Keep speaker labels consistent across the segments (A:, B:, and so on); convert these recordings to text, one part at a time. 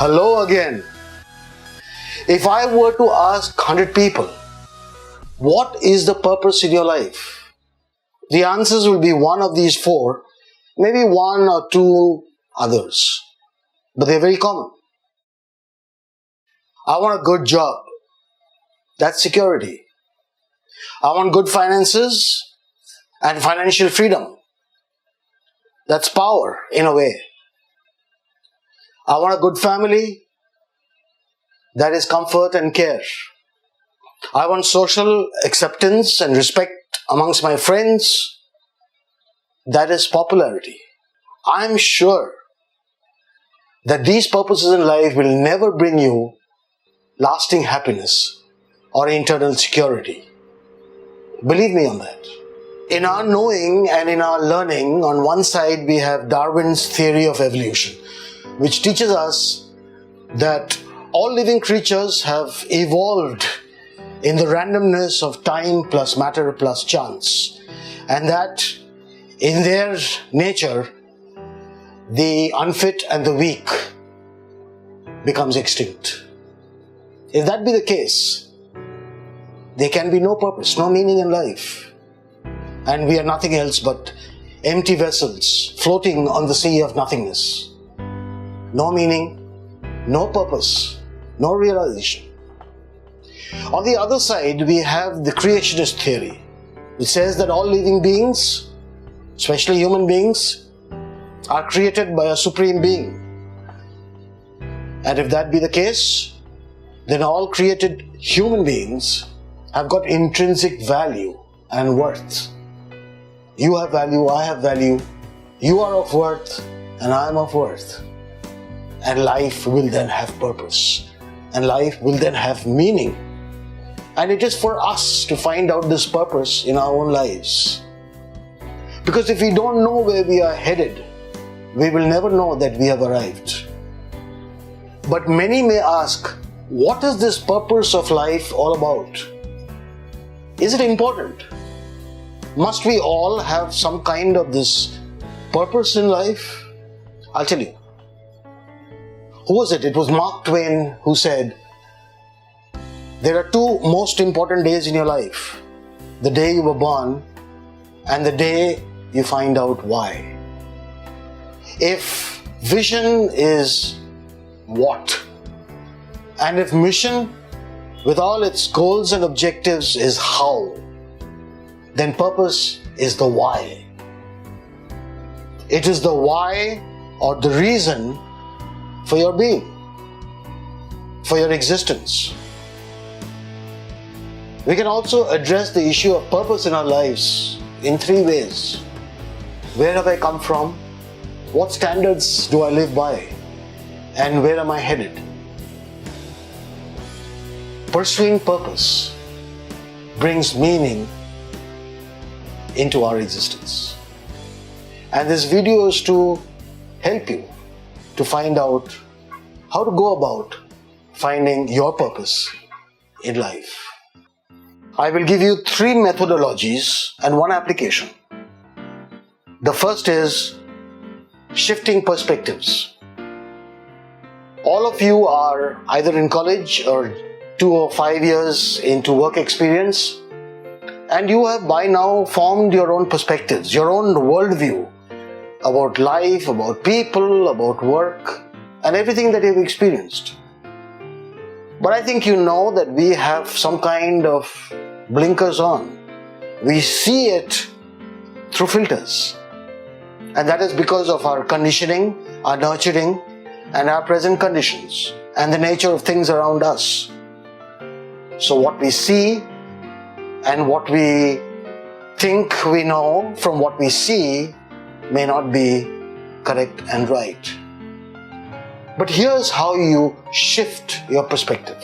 A: Hello again. If I were to ask 100 people, what is the purpose in your life? The answers will be one of these four, maybe one or two others, but they're very common. I want a good job. That's security. I want good finances and financial freedom. That's power in a way. I want a good family. That is comfort and care. I want social acceptance and respect amongst my friends. That is popularity. I'm sure that these purposes in life will never bring you lasting happiness or internal security. Believe me on that. In our knowing and in our learning, on one side we have Darwin's theory of evolution, which teaches us that all living creatures have evolved in the randomness of time plus matter plus chance, and that in their nature, the unfit and the weak becomes extinct. If that be the case, there can be no purpose, no meaning in life, and we are nothing else but empty vessels floating on the sea of nothingness. No meaning, no purpose, no realization. On the other side, we have the creationist theory, which says that all living beings, especially human beings, are created by a supreme being. And if that be the case, then all created human beings have got intrinsic value and worth. You have value, I have value, you are of worth, and I am of worth. And life will then have purpose, and life will then have meaning. And it is for us to find out this purpose in our own lives. Because if we don't know where we are headed, we will never know that we have arrived. But many may ask, what is this purpose of life all about? Is it important? Must we all have some kind of this purpose in life? I'll tell you. Who was it? It was Mark Twain who said, there are two most important days in your life. The day you were born and the day you find out why. If vision is what, and if mission with all its goals and objectives is how, then purpose is the why. It is the why or the reason for your being, for your existence. We can also address the issue of purpose in our lives in three ways. Where have I come from? What standards do I live by? And where am I headed? Pursuing purpose brings meaning into our existence. And this video is to help you to find out how to go about finding your purpose in life. I will give you three methodologies and one application. The first is shifting perspectives. All of you are either in college or 2 or 5 years into work experience, and you have by now formed your own perspectives, your own worldview about life, about people, about work, and everything that you've experienced. But I think you know that we have some kind of blinkers on. We see it through filters. And that is because of our conditioning, our nurturing, and our present conditions, and the nature of things around us. So what we see and what we think we know from what we see may not be correct and right. But here's how you shift your perspective.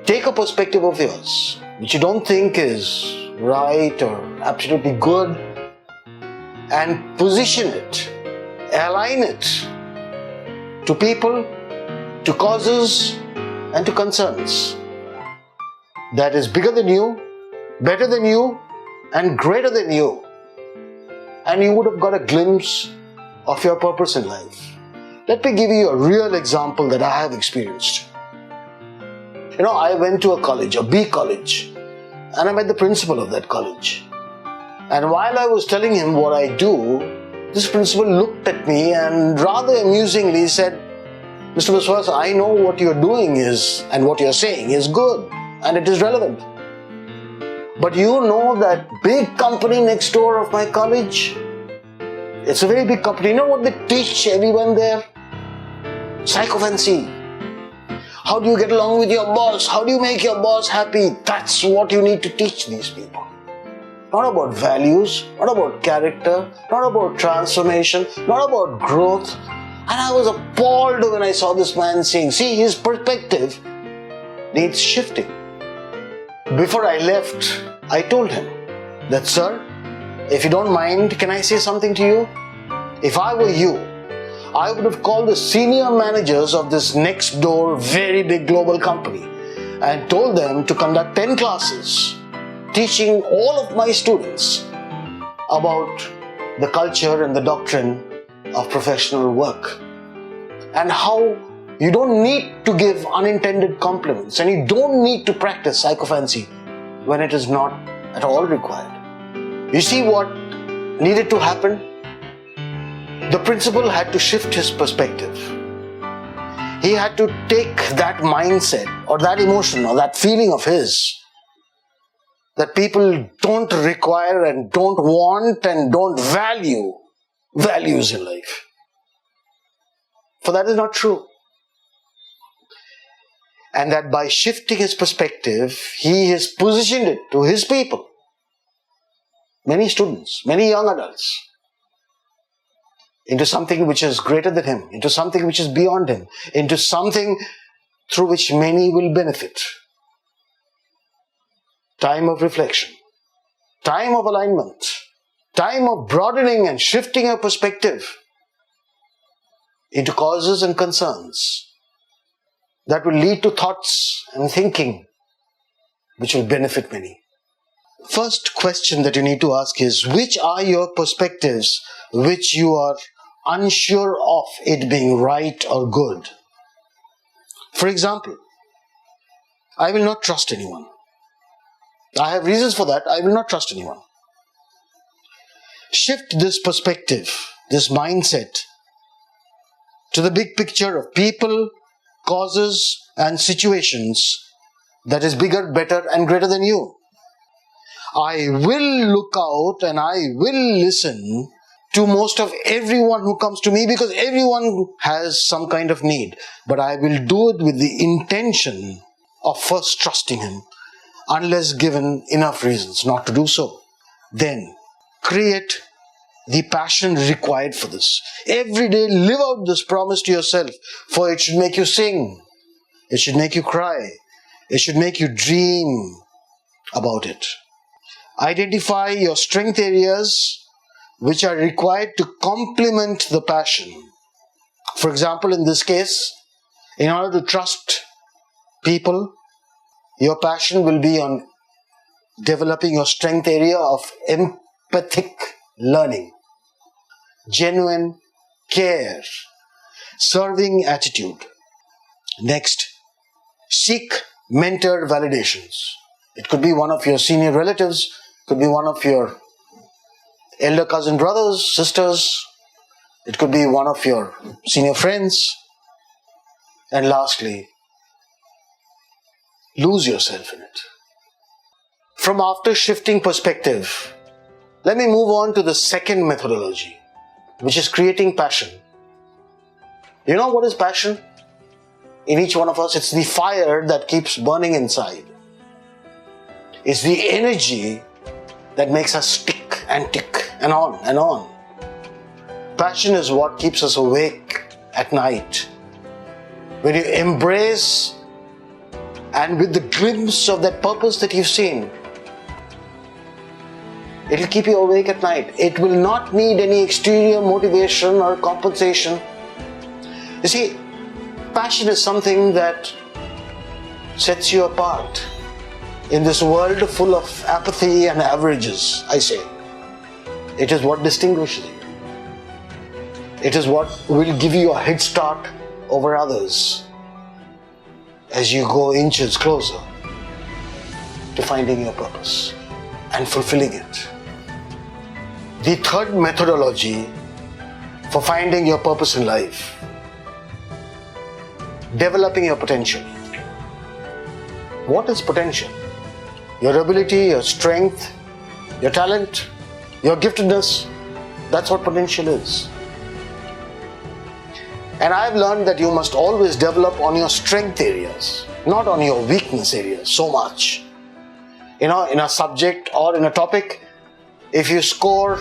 A: Take a perspective of yours, which you don't think is right or absolutely good, and position it, align it to people, to causes, and to concerns that is bigger than you, better than you, and greater than you. And you would have got a glimpse of your purpose in life. Let me give you a real example that I have experienced. I went to a college, a B college, and I met the principal of that college. And while I was telling him what I do, this principal looked at me and rather amusingly said, Mr. Biswas, I know what you're doing is, and what you're saying is good, and it is relevant. But you know that big company next door of my college? It's a very big company. You know what they teach everyone there? Psychophancy. How do you get along with your boss? How do you make your boss happy? That's what you need to teach these people. Not about values, not about character, not about transformation, not about growth. And I was appalled when I saw this man saying, see, his perspective needs shifting. Before I left, I told him that, sir, if you don't mind, can I say something to you? If I were you, I would have called the senior managers of this next door very big global company and told them to conduct 10 classes teaching all of my students about the culture and the doctrine of professional work and how you don't need to give unintended compliments and you don't need to practice psychophancy when it is not at all required. You see what needed to happen? The principal had to shift his perspective. He had to take that mindset or that emotion or that feeling of his that people don't require and don't want and don't value values in life. For that is not true. And that by shifting his perspective, he has positioned it to his people, many students, many young adults, into something which is greater than him, into something which is beyond him, into something through which many will benefit. Time of reflection, time of alignment, time of broadening and shifting your perspective into causes and concerns that will lead to thoughts and thinking which will benefit many. First question that you need to ask is, which are your perspectives which you are unsure of it being right or good? For example, I will not trust anyone. I have reasons for that. I will not trust anyone. Shift this perspective, this mindset, to the big picture of people, causes and situations that is bigger, better and greater than you. I will look out and I will listen to most of everyone who comes to me because everyone has some kind of need. But I will do it with the intention of first trusting him unless given enough reasons not to do so. Then create the passion required for this. Every day live out this promise to yourself, for it should make you sing. It should make you cry. It should make you dream about it. Identify your strength areas which are required to complement the passion. For example, in this case, in order to trust people, your passion will be on developing your strength area of empathic learning, genuine care, serving attitude. Next, seek mentor validations. It could be one of your senior relatives, could be one of your elder cousin brothers, sisters, it could be one of your senior friends. And lastly, lose yourself in it. From after shifting perspective, let me move on to the second methodology, which is creating passion. You know what is passion? In each one of us, it's the fire that keeps burning inside. It's the energy that makes us tick and on and on. Passion is what keeps us awake at night. When you embrace and with the glimpse of that purpose that you've seen, it will keep you awake at night. It will not need any exterior motivation or compensation. You see, passion is something that sets you apart in this world full of apathy and averages, I say. It is what distinguishes you. It is what will give you a head start over others as you go inches closer to finding your purpose and fulfilling it. The third methodology for finding your purpose in life: developing your potential. What is potential? Your ability, your strength, your talent, your giftedness. That's what potential is. And I've learned that you must always develop on your strength areas, not on your weakness areas so much. In a subject or in a topic, if you score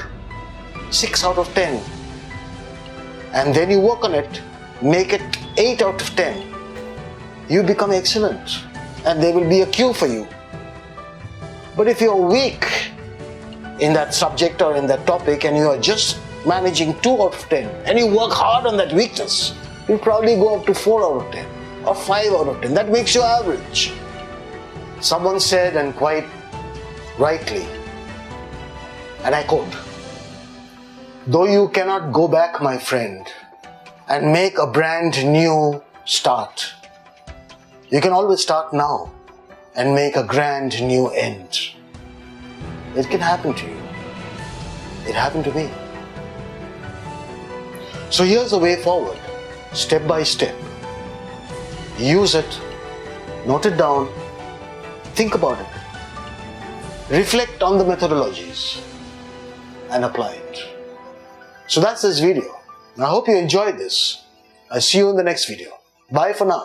A: 6 out of 10 and then you work on it, make it 8 out of 10, you become excellent and there will be a cue for you. But if you're weak in that subject or in that topic and you are just managing 2 out of 10 and you work hard on that weakness, you'll probably go up to 4 out of 10 or 5 out of 10. That makes you average. Someone said, and quite rightly, and I quote, "Though you cannot go back, my friend, and make a brand new start, you can always start now and make a grand new end." It can happen to you. It happened to me. So here's the way forward, step by step. Use it, note it down, think about it, reflect on the methodologies and apply it. So that's this video. I hope you enjoyed this. I'll see you in the next video. Bye for now.